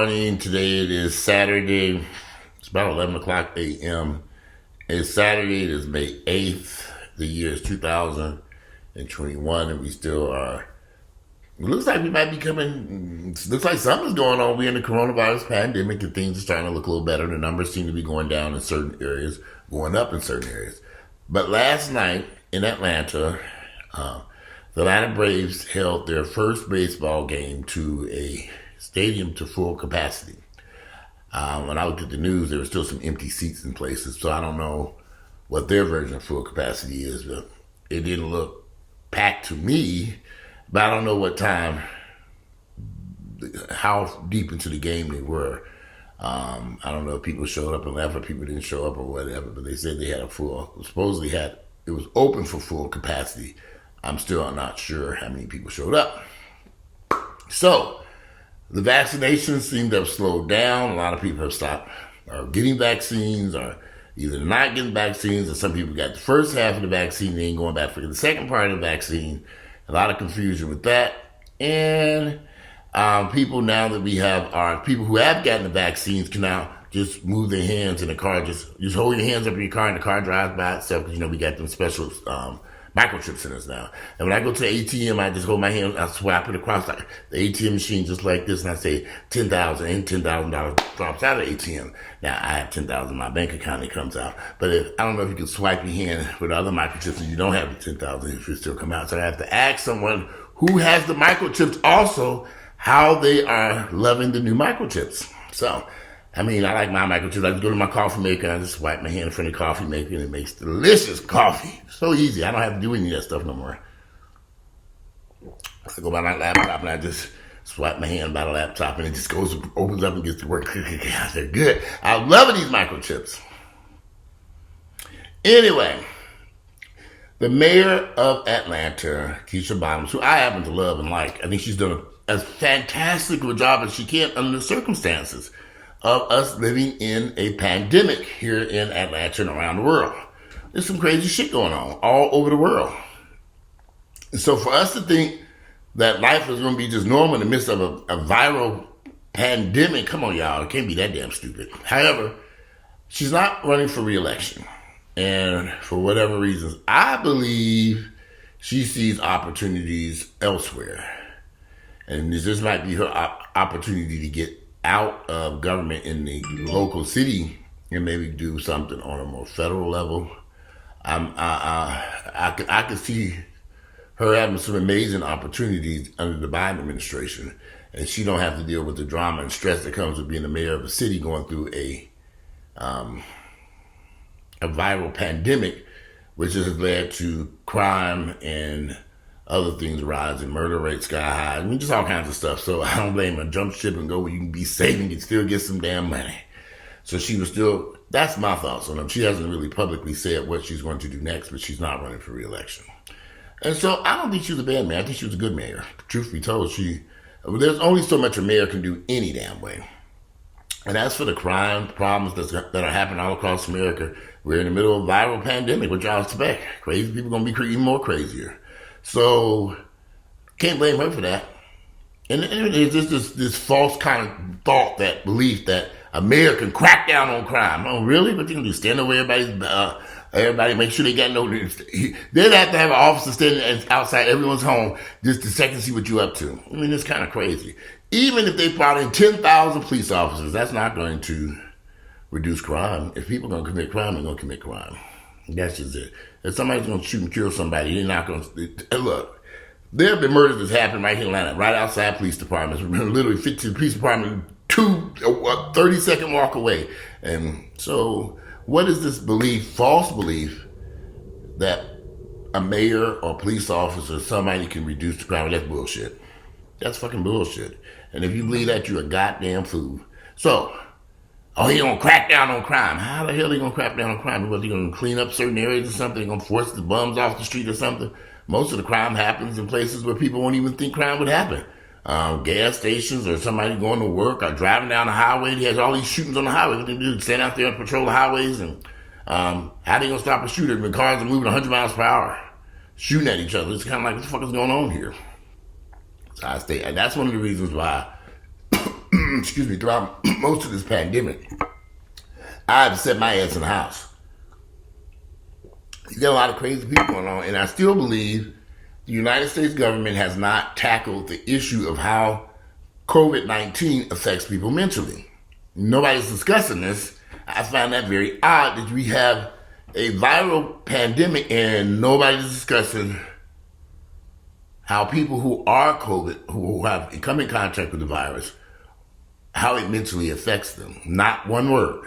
morning. Today it is Saturday. It's about 11 o'clock a.m. It's Saturday. It is May 8th. The year is 2021, and we still are. It looks like we might be coming. It looks like something's going on. We're in the coronavirus pandemic, and things are starting to look a little better. The numbers seem to be going down in certain areas, going up in certain areas. But last night in Atlanta, the Atlanta Braves held their first baseball game to a stadium to full capacity. When I looked at the news, there were still some empty seats in places, so I don't know what their version of full capacity is, but it didn't look packed to me. But I don't know what time, how deep into the game they were. I don't know if people showed up and left or people didn't show up or whatever, but they said they had it was open for full capacity. I'm still not sure how many people showed up. So, the vaccinations seem to have slowed down. A lot of people have stopped getting vaccines or either not getting vaccines, or some people got the first half of the vaccine, they ain't going back for the second part of the vaccine. A lot of confusion with that. And people now that we have people who have gotten the vaccines can now just move their hands in the car. Just hold your hands up in your car and the car drives by itself because, we got them special Microchips in us now. And when I go to the ATM, I just hold my hand, I swipe it across the ATM machine just like this, and I say $10,000, and $10,000 drops out of the ATM. Now, I have $10,000 in my bank account, it comes out. But I don't know if you can swipe your hand with other Microchips and you don't have the $10,000, it should still come out. So I have to ask someone who has the Microchips also how they are loving the new Microchips. So, I like my Microchips. I just go to my coffee maker and I just swipe my hand in front of the coffee maker and it makes delicious coffee. So easy. I don't have to do any of that stuff no more. I go by my laptop and I just swipe my hand by the laptop and it just opens up and gets to work. They're good. I'm loving these Microchips. Anyway, the mayor of Atlanta, Keisha Bottoms, who I happen to love and like, I think she's done as fantastic of a job as she can under the circumstances of us living in a pandemic here in Atlanta and around the world. There's some crazy shit going on all over the world. And so for us to think that life is going to be just normal in the midst of a viral pandemic, come on, y'all, it can't be that damn stupid. However, she's not running for reelection. And for whatever reasons, I believe she sees opportunities elsewhere. And this might be her opportunity to get out of government in the local city and maybe do something on a more federal level. I could see her having some amazing opportunities under the Biden administration, and she don't have to deal with the drama and stress that comes with being the mayor of a city going through a viral pandemic, which has led to crime and other things rising, murder rates sky high, just all kinds of stuff. So I don't blame her. Jump ship and go where you can be safe and still get some damn money. So that's my thoughts on her. She hasn't really publicly said what she's going to do next, but she's not running for reelection. And so I don't think she was a bad mayor. I think she was a good mayor. Truth be told, there's only so much a mayor can do any damn way. And as for the crime problems that are happening all across America, we're in the middle of a viral pandemic, which y'all expect. Crazy people are going to be even more crazier. So, can't blame her for that. And there's just this false kind of belief that a mayor can crack down on crime. Oh, really? What you gonna do? Stand over everybody, make sure they got no. They'd have to have an officer standing outside everyone's home just to check and see what you're up to. It's kind of crazy. Even if they brought in 10,000 police officers, that's not going to reduce crime. If people are going to commit crime, they're going to commit crime. That's just it. If somebody's going to shoot and kill somebody, they're not going to... Look, there have been murders that's happened right here in Atlanta, right outside police departments. Literally 15 police department, 30-second walk away. And so what is this false belief, that a mayor or police officer, somebody can reduce the crime? That's bullshit. That's fucking bullshit. And if you believe that, you're a goddamn fool. So... he gonna crack down on crime. How the hell he gonna crack down on crime? What, he gonna clean up certain areas or something? He gonna force the bums off the street or something? Most of the crime happens in places where people won't even think crime would happen. Gas stations, or somebody going to work or driving down the highway. He has all these shootings on the highway. What they do? Stand out there and patrol the highways. And how they gonna stop a shooter when cars are moving 100 miles per hour, shooting at each other? It's kind of like, what the fuck is going on here? So and that's one of the reasons why excuse me, throughout most of this pandemic, I've set my ass in the house. You got a lot of crazy people going on, and I still believe the United States government has not tackled the issue of how COVID-19 affects people mentally. Nobody's discussing this. I find that very odd that we have a viral pandemic and nobody's discussing how people who are COVID, who have come in contact with the virus, how it mentally affects them. Not one word.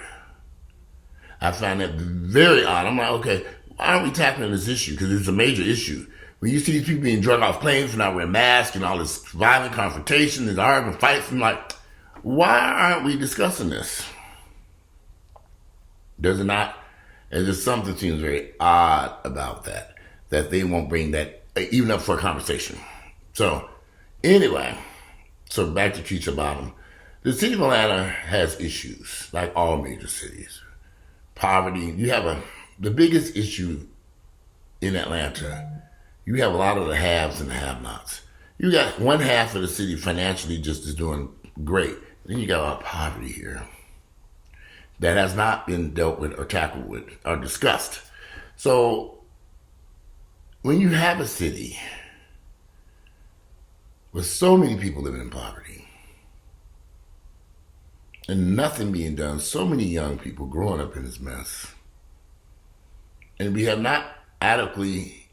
I find that very odd. I'm like, okay, why aren't we tackling this issue? Because it's a major issue. When you see these people being drugged off planes for not wearing masks and all this violent confrontation and arguing fights, I'm like, why aren't we discussing this? Does it not? And there's something seems very odd about that they won't bring that even up for a conversation. So anyway, so back to Keisha Bottoms. The city of Atlanta has issues, like all major cities. Poverty, you have the biggest issue in Atlanta, you have a lot of the haves and the have-nots. You got one half of the city financially just is doing great. Then you got a lot of poverty here that has not been dealt with or tackled with or discussed. So when you have a city with so many people living in poverty and nothing being done, so many young people growing up in this mess, and we have not adequately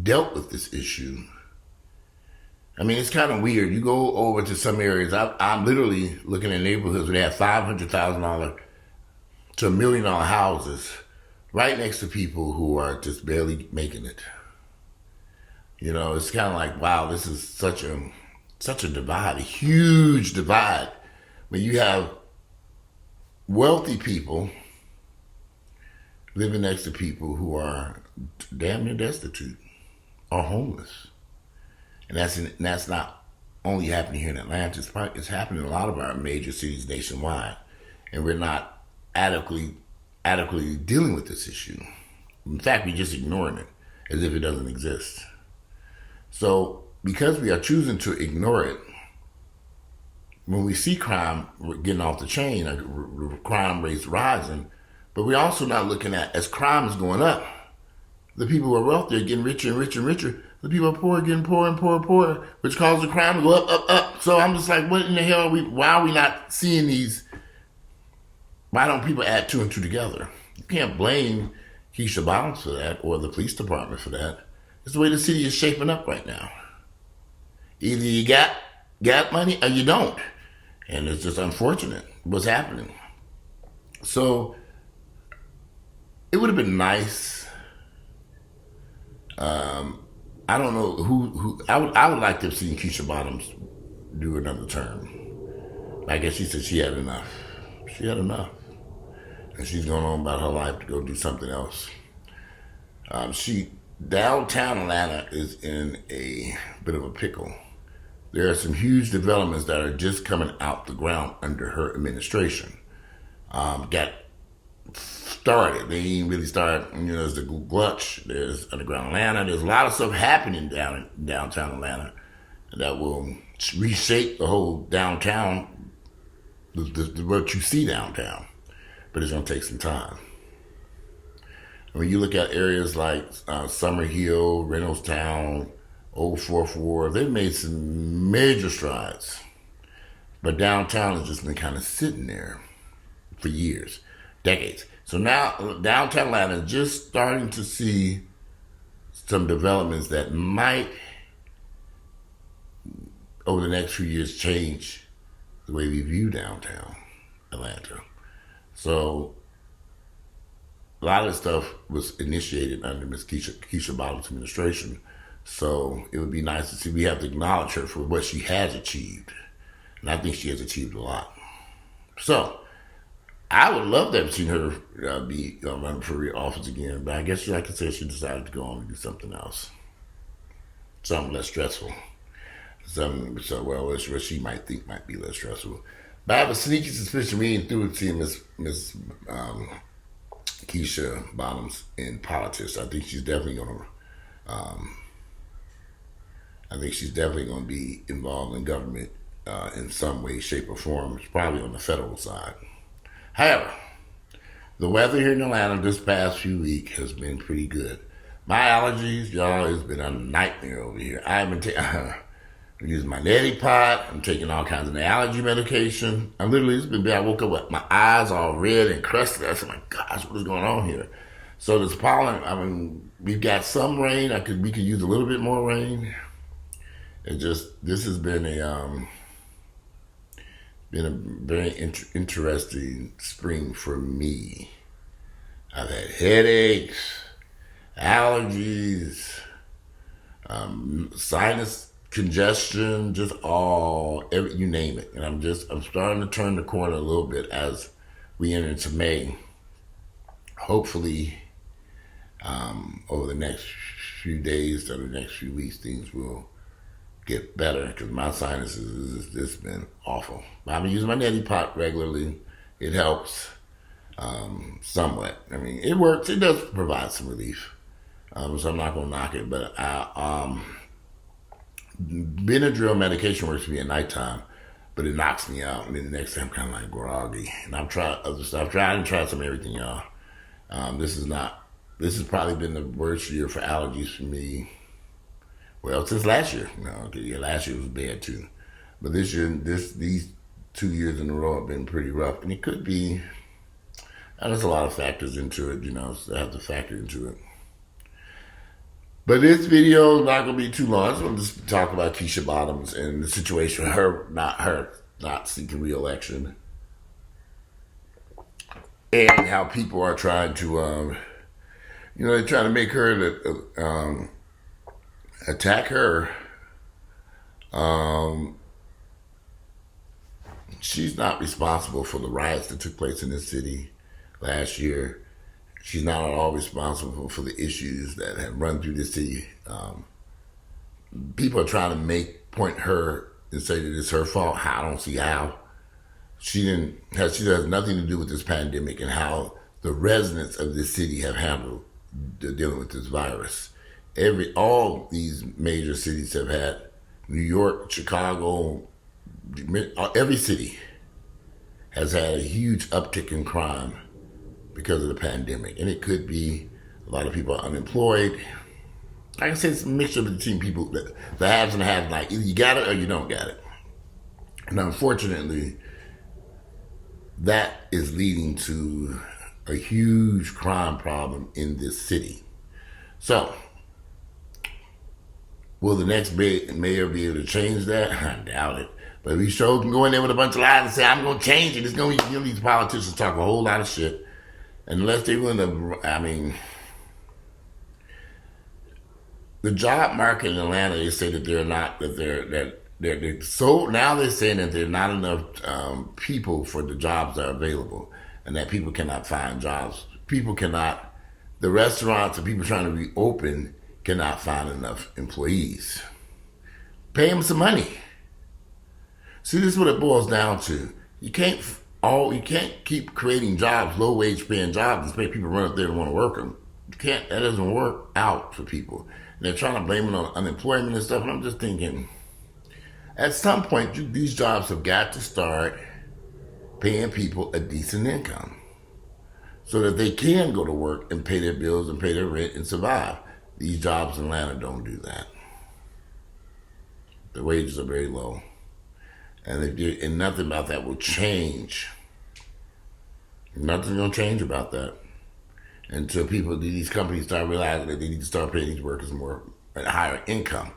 dealt with this issue. I mean, it's kind of weird. You go over to some areas, I'm literally looking at neighborhoods where they have $500,000 to $1 million houses right next to people who are just barely making it. You know, it's kind of like, wow, this is such a divide, a huge divide. When you have wealthy people living next to people who are damn near destitute or homeless. And that's not only happening here in Atlanta, it's happening in a lot of our major cities nationwide. And we're not adequately dealing with this issue. In fact, we're just ignoring it as if it doesn't exist. So because we are choosing to ignore it, when we see crime getting off the chain, crime rates rising, but we're also not looking at, as crime is going up, the people who are wealthy are getting richer and richer and richer. The people who are poor are getting poorer and poorer and poorer, which causes the crime to go up, up, up. So I'm just like, what in the hell why are we not seeing these? Why don't people add two and two together? You can't blame Keisha Bottoms for that or the police department for that. It's the way the city is shaping up right now. Either you got money or you don't. And it's just unfortunate what's happening. So it would have been nice. I don't know who I would like to have seen Keisha Bottoms do another term. I guess she said she had enough. She had enough. And she's going on about her life to go do something else. Downtown Atlanta is in a bit of a pickle. There are some huge developments that are just coming out the ground under her administration. Got started. They ain't really started. There's the Glutch. There's Underground Atlanta. There's a lot of stuff happening down in downtown Atlanta that will reshape the whole downtown, what you see downtown. But it's going to take some time. When you look at areas like Summer Hill, Reynoldstown, Old Fourth Ward, they've made some major strides. But downtown has just been kind of sitting there for years, decades. So now downtown Atlanta is just starting to see some developments that might, over the next few years, change the way we view downtown Atlanta. So a lot of this stuff was initiated under Ms. Keisha Bottoms' administration. So it would be nice to see. We have to acknowledge her for what she has achieved. And I think she has achieved a lot. So I would love to have seen her be running for re-office again. But I guess, like I said, she decided to go on and do something else. Something less stressful. What she might think might be less stressful. But I have a sneaky suspicion we ain't through with seeing Miss Keisha Bottoms in politics. I think she's definitely going to be involved in government in some way, shape, or form. It's probably on the federal side. However, the weather here in Atlanta this past few weeks has been pretty good. My allergies, y'all, has been a nightmare over here. I've been I'm using my neti pot. I'm taking all kinds of allergy medication. It's been bad. I woke up with my eyes all red and crusted. I said, my gosh, what is going on here? So this pollen, we've got some rain. We could use a little bit more rain. This has been a very interesting spring for me. I've had headaches, allergies, sinus congestion, you name it. And I'm starting to turn the corner a little bit as we enter into May. Hopefully, over the next few days or the next few weeks, things will get better because my sinuses it's been awful. I've been using my neti pot regularly. It helps somewhat. It works. It does provide some relief. So I'm not gonna knock it, but Benadryl medication works for me at nighttime, but it knocks me out, and then the next day I'm kind of like groggy. And I've tried other stuff. I've tried some everything, y'all. This has probably been the worst year for allergies for me. Well, since last year. Last year was bad too. But this year, these 2 years in a row have been pretty rough. And it could be, there's a lot of factors into it, so I have to factor into it. But this video is not going to be too long. I just want to just talk about Keisha Bottoms and the situation, her not seeking reelection. And how people are trying to, they're trying to make her attack her. She's not responsible for the riots that took place in this city last year. She's not at all responsible for the issues that have run through the city. People are trying to point her and say that it's her fault. I don't see how. She has nothing to do with this pandemic and how the residents of this city have handled dealing with this virus. All these major cities have had, New York, Chicago, every city has had a huge uptick in crime because of the pandemic. And it could be a lot of people are unemployed. Like I said, it's a mixture between people, the haves and the have, like either you got it or you don't got it. And unfortunately, that is leading to a huge crime problem in this city. So, will the next mayor be able to change that? I doubt it. But we sure can go in there with a bunch of lies and say, I'm going to change it. It's going to be, these politicians talk a whole lot of shit. Unless they're willing to, the job market in Atlanta, they say that now they're saying that there are not enough people for the jobs that are available and that people cannot find jobs. The restaurants and people trying to reopen cannot find enough employees. Pay them some money. See, this is what it boils down to. You can't keep creating jobs, low wage paying jobs, and make people run up there and want to work them. That doesn't work out for people. And they're trying to blame it on unemployment and stuff. And I'm just thinking, at some point, these jobs have got to start paying people a decent income so that they can go to work and pay their bills and pay their rent and survive. These jobs in Atlanta don't do that. The wages are very low. And nothing about that will change. Nothing's going to change about that until these companies start realizing that they need to start paying these workers more at a higher income.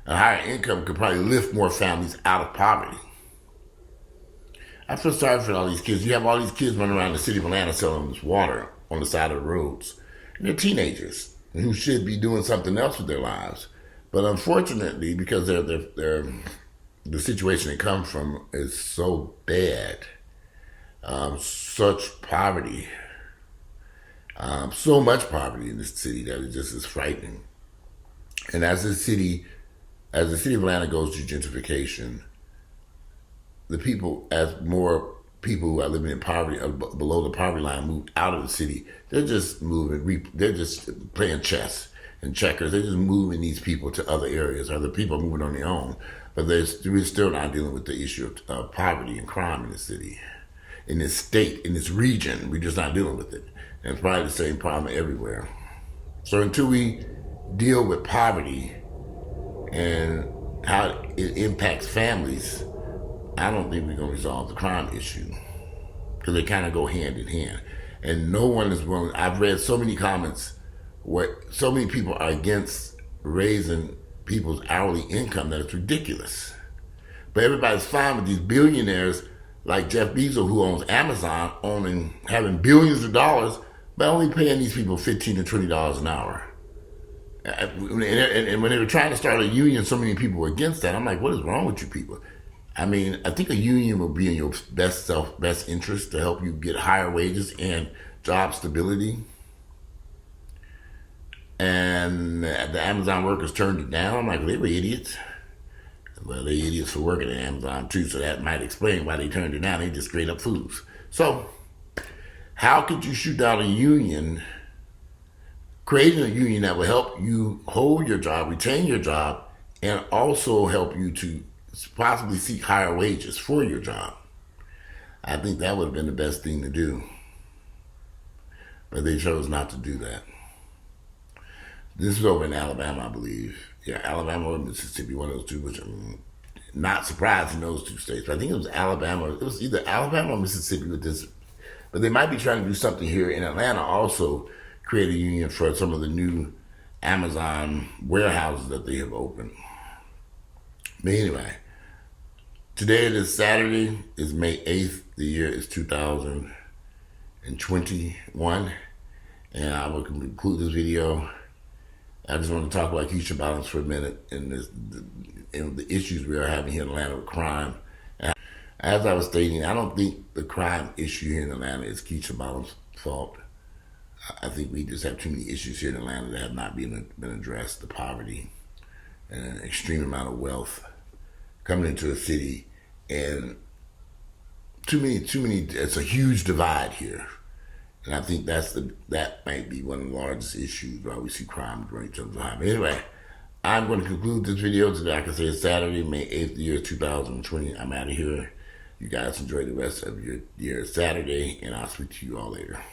A higher income could probably lift more families out of poverty. I feel sorry for all these kids. You have all these kids running around the city of Atlanta selling this water on the side of the roads. And they're teenagers who should be doing something else with their lives. But unfortunately, because the situation they come from is so bad, such poverty, so much poverty in this city that it just is frightening. And as the city of Atlanta goes through gentrification, as more people who are living in poverty, below the poverty line, move out of the city, they're just moving, they're just playing chess. and checkers. They're just moving these people to other areas, or the people are moving on their own. But we're still not dealing with the issue of poverty and crime in the city, in this state, in this region. We're just not dealing with it. And it's probably the same problem everywhere. So until we deal with poverty and how it impacts families, I don't think we're going to resolve the crime issue, because they kind of go hand in hand. And no one is willing. I've read so many comments where so many people are against raising people's hourly income that it's ridiculous. But everybody's fine with these billionaires like Jeff Bezos, who owns Amazon, having billions of dollars, but only paying these people $15 to $20 an hour. And when they were trying to start a union, so many people were against that. I'm like, what is wrong with you people? I mean, I think a union will be in your best interest to help you get higher wages and job stability. And the Amazon workers turned it down. I'm like, they were idiots. Well, they're idiots for working at Amazon too, so that might explain why they turned it down. They just straight up fools. So, how could you shoot down a union, creating a union that will help you hold your job, retain your job, and also help you to possibly seek higher wages for your job? I think that would have been the best thing to do. But they chose not to do that. This is over in Alabama, I believe. Yeah, Alabama or Mississippi, one of those two, which I'm not surprised in those two states. But I think it was Alabama. It was either Alabama or Mississippi with this. But they might be trying to do something here in Atlanta, also create a union for some of the new Amazon warehouses that they have opened. But anyway, today is Saturday, is May 8th. The year is 2021. And I will conclude this video. I just want to talk about Keisha Bottoms for a minute and the issues we are having here in Atlanta with crime. And as I was stating, I don't think the crime issue here in Atlanta is Keisha Bottoms' fault. I think we just have too many issues here in Atlanta that have not been addressed. The poverty and an extreme amount of wealth coming into a city, and too many. It's a huge divide here. And I think that might be one of the largest issues why we see crime rates so high. But anyway, I'm going to conclude this video today. Like I say, it's Saturday, May 8th, the year 2020. I'm out of here. You guys enjoy the rest of your year Saturday, and I'll speak to you all later.